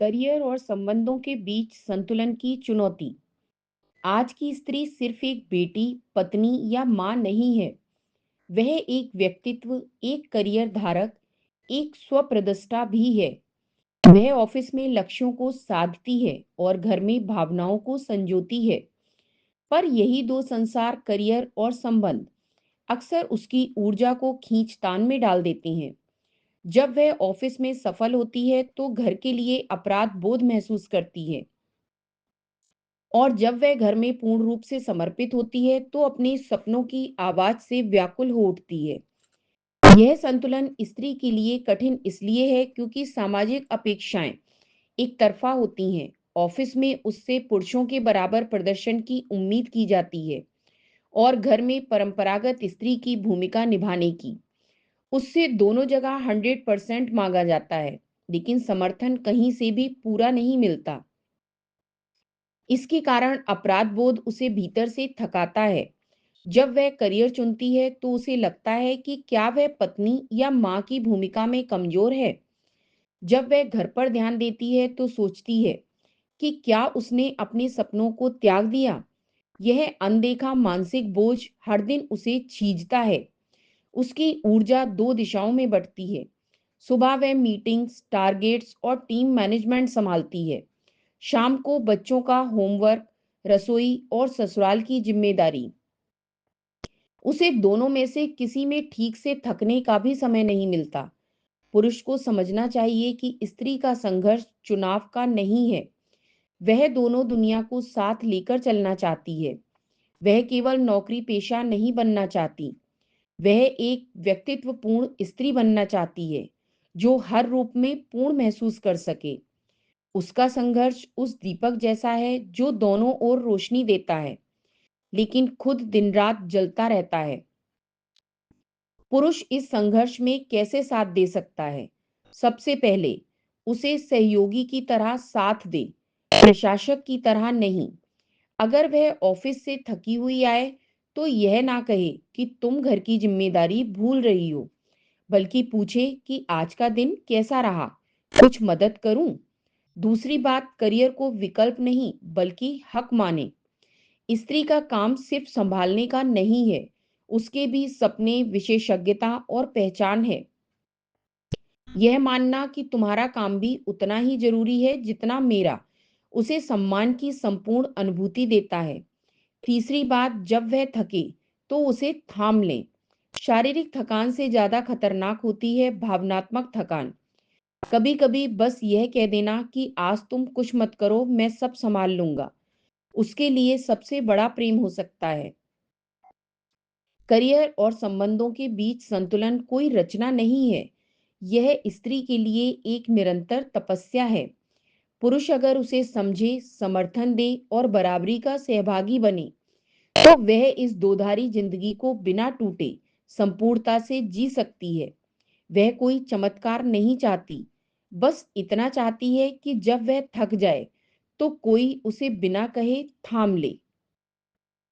Career और संबंधों के बीच संतुलन की चुनौती। आज की स्त्री सिर्फ एक बेटी, पत्नी या मां नहीं है। वह एक व्यक्तित्व, एक करियर धारक, एक स्वप्रतिष्ठा भी है। वह ऑफिस में लक्ष्यों को साधती है और घर में भावनाओं को संजोती है। पर यही दो संसार, करियर और संबंध, अक्सर उसकी ऊर्जा को खींचतान में डाल देते हैं। जब वह ऑफिस में सफल होती है तो घर के लिए अपराध बोध महसूस करती है, और जब वह घर में पूर्ण रूप से समर्पित होती है तो अपने सपनों की आवाज से व्याकुल हो उठती है। यह संतुलन स्त्री के लिए कठिन इसलिए है क्योंकि सामाजिक अपेक्षाएं एक तरफा होती हैं। ऑफिस में उससे पुरुषों के बराबर प्रदर्शन की उम्मीद की जाती है, और घर में परंपरागत स्त्री की भूमिका निभाने की उससे दोनों जगह 100% मांगा जाता है, लेकिन समर्थन कहीं से भी पूरा नहीं मिलता। इसके कारण अपराध बोध उसे भीतर से थकाता है। जब वह करियर चुनती है तो उसे लगता है कि क्या वह पत्नी या माँ की भूमिका में कमजोर है। जब वह घर पर ध्यान देती है तो सोचती है कि क्या उसने अपने सपनों को त्याग दिया। यह अनदेखा मानसिक बोझ हर दिन उसे छींचता है। उसकी ऊर्जा दो दिशाओं में बढ़ती है। सुबह वह मीटिंग्स, टारगेट्स और टीम मैनेजमेंट संभालती है। शाम को बच्चों का होमवर्क, रसोई और ससुराल की जिम्मेदारी। उसे दोनों में से किसी में ठीक से थकने का भी समय नहीं मिलता। पुरुष को समझना चाहिए कि स्त्री का संघर्ष चुनाव का नहीं है। वह दोनों दुनिया को साथ लेकर चलना चाहती है। वह केवल नौकरी पेशा नहीं बनना चाहती। वह एक व्यक्तित्वपूर्ण स्त्री बनना चाहती है, जो हर रूप में पूर्ण महसूस कर सके। उसका संघर्ष उस दीपक जैसा है जो दोनों ओर रोशनी देता है, लेकिन खुद दिन रात जलता रहता है। पुरुष इस संघर्ष में कैसे साथ दे सकता है? सबसे पहले, उसे सहयोगी की तरह साथ दे, प्रशासक की तरह नहीं। अगर वह ऑफिस से थकी हुई आए तो यह ना कहे कि तुम घर की जिम्मेदारी भूल रही हो, बल्कि पूछे कि आज का दिन कैसा रहा, कुछ मदद करूं। दूसरी बात, करियर को विकल्प नहीं बल्कि हक माने। स्त्री का काम सिर्फ संभालने का नहीं है, उसके भी सपने, विशेषज्ञता और पहचान है। यह मानना कि तुम्हारा काम भी उतना ही जरूरी है जितना मेरा, उसे सम्मान की संपूर्ण अनुभूति देता है। तीसरी बात, जब वह थके तो उसे थाम लें। शारीरिक थकान से ज्यादा खतरनाक होती है भावनात्मक थकान। कभी कभी बस यह कह देना कि आज तुम कुछ मत करो, मैं सब संभाल लूंगा, उसके लिए सबसे बड़ा प्रेम हो सकता है। करियर और संबंधों के बीच संतुलन कोई रचना नहीं है, यह स्त्री के लिए एक निरंतर तपस्या है। पुरुष अगर उसे समझे, समर्थन दे और बराबरी का सहभागी बने तो वह इस दोधारी जिंदगी को बिना टूटे संपूर्णता से जी सकती है। वह कोई चमत्कार नहीं चाहती, बस इतना चाहती है कि जब वह थक जाए तो कोई उसे बिना कहे थाम ले।